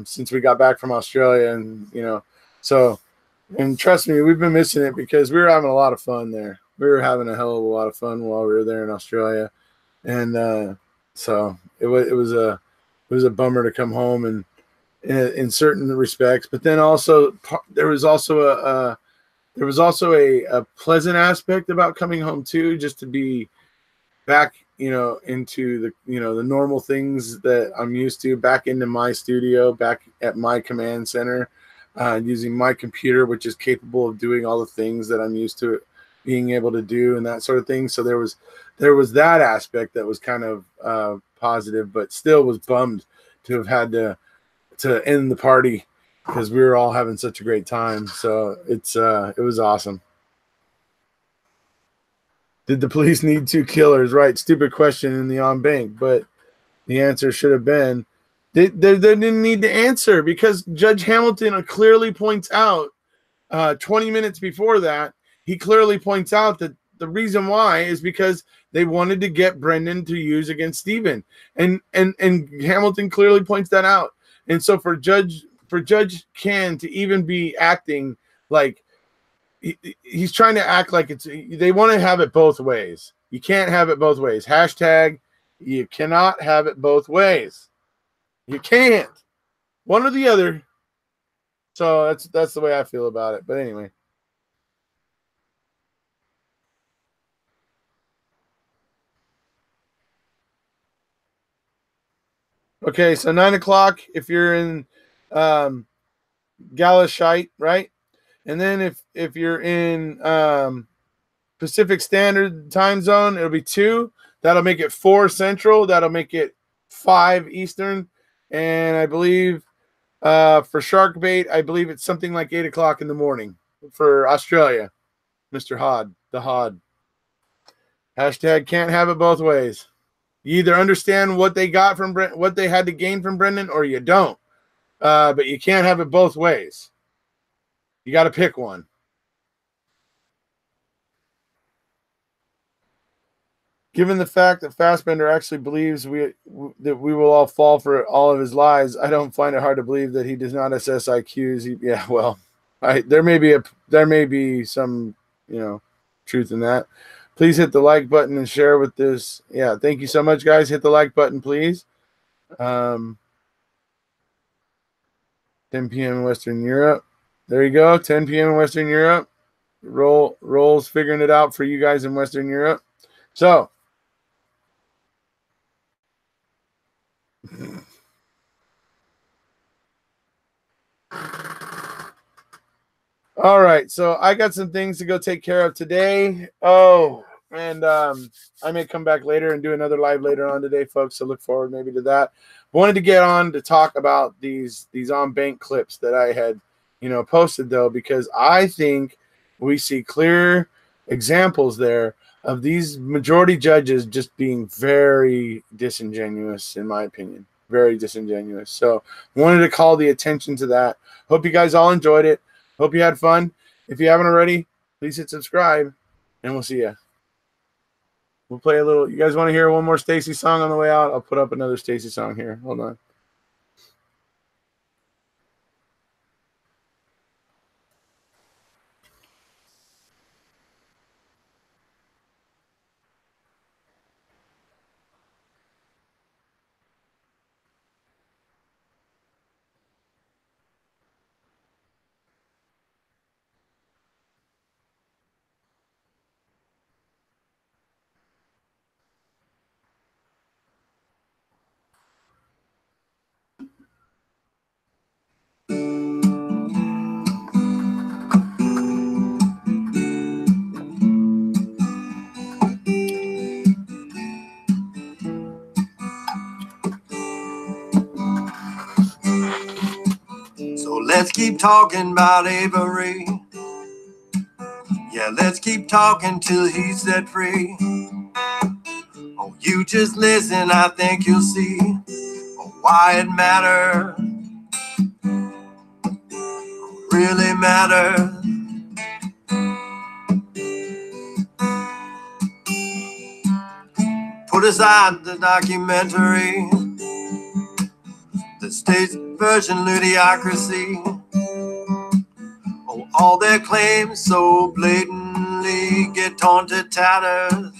since we got back from Australia. And, so, and trust me, we've been missing it because we were having a lot of fun there. We were having a hell of a lot of fun while we were there in Australia. And so it was a bummer to come home and in certain respects, but then also there was also a pleasant aspect about coming home too, just to be back, into the, the normal things that I'm used to, back into my studio, back at my command center, using my computer, which is capable of doing all the things that I'm used to being able to do and that sort of thing. So there was that aspect that was kind of positive, but still was bummed to have had to end the party because we were all having such a great time. So it was awesome. Did the police need two killers? Right. Stupid question in the on bank, but the answer should have been they didn't need to answer, because Judge Hamilton clearly points out 20 minutes before that, he clearly points out that the reason why is because they wanted to get Brendan to use against Stephen. And Hamilton clearly points that out. And so for Judge Ken to even be acting like he's trying to act like they want to have it both ways. You can't have it both ways. Hashtag, you cannot have it both ways. You can't. One or the other. So that's the way I feel about it. But anyway. Okay, so 9 o'clock if you're in Galashite, right? And then if you're in Pacific Standard Time Zone, it'll be 2. That'll make it 4 Central. That'll make it 5 Eastern. And I believe for shark bait, I believe it's something like 8 o'clock in the morning for Australia. Mr. Hod, the Hod. Hashtag can't have it both ways. You either understand what they got from what they had to gain from Brendan, or you don't. But you can't have it both ways. You got to pick one. Given the fact that Fassbender actually believes that we will all fall for all of his lies, I don't find it hard to believe that he does not assess IQs. Yeah, well, there may be some truth in that. Please hit the like button and share with this. Yeah, thank you so much, guys. Hit the like button, please. 10 p.m. in Western Europe. There you go. 10 p.m. in Western Europe. Roll's figuring it out for you guys in Western Europe. So all right, so I got some things to go take care of today. Oh, and I may come back later and do another live later on today, folks. So look forward maybe to that. Wanted to get on to talk about these on Banc clips that I had, posted though, because I think we see clear examples there of these majority judges just being very disingenuous, in my opinion, very disingenuous. So wanted to call the attention to that. Hope you guys all enjoyed it. Hope you had fun. If you haven't already, please hit subscribe, and we'll see you. We'll play a little. You guys want to hear one more Stacy song on the way out? I'll put up another Stacy song here. Hold on. So let's keep talking about Avery. Yeah, let's keep talking till he's set free. Oh, you just listen, I think you'll see why it matters, really matters. Put aside the documentary, the state's version ludicrousy. Oh, all their claims so blatantly get torn to tatters.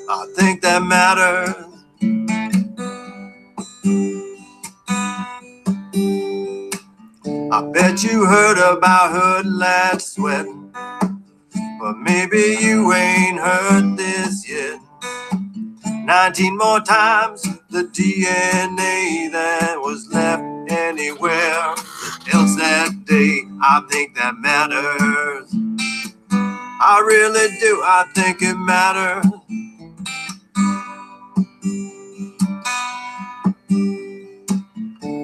I think that matters. I bet you heard about Hood Lad Sweat, but maybe you ain't heard this yet. 19 more times the DNA that was left anywhere else that day. I think that matters. I really do. I think it matters.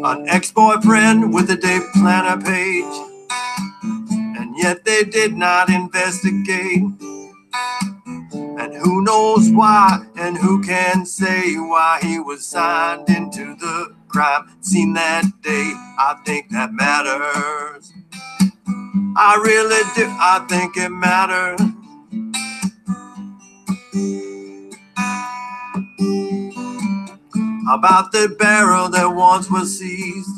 An ex-boyfriend with a day planner page, and yet they did not investigate. And who knows why, and who can say why he was signed into the crime scene that day. I think that matters. I really do. I think it matters. About the barrel that once was seized,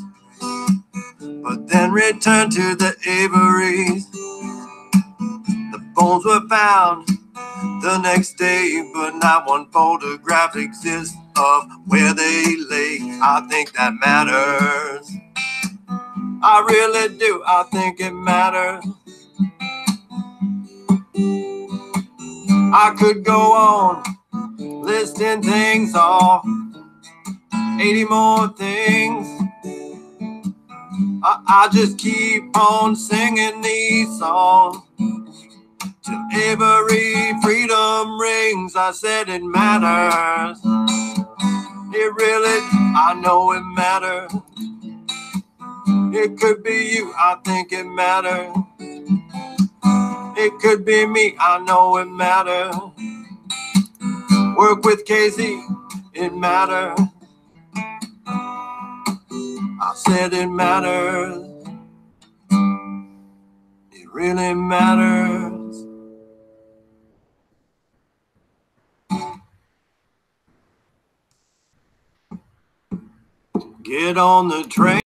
but then returned to the Averys. The bones were found the next day, but not one photograph exists of where they lay. I think that matters. I really do. I think it matters. I could go on listing things off, 80 more things. I just keep on singing these songs till every freedom rings. I said it matters. It really, I know it matters. It could be you, I think it matters. It could be me, I know it matters. Work with Casey, it matters. I said it matters. It really matters. Get on the train.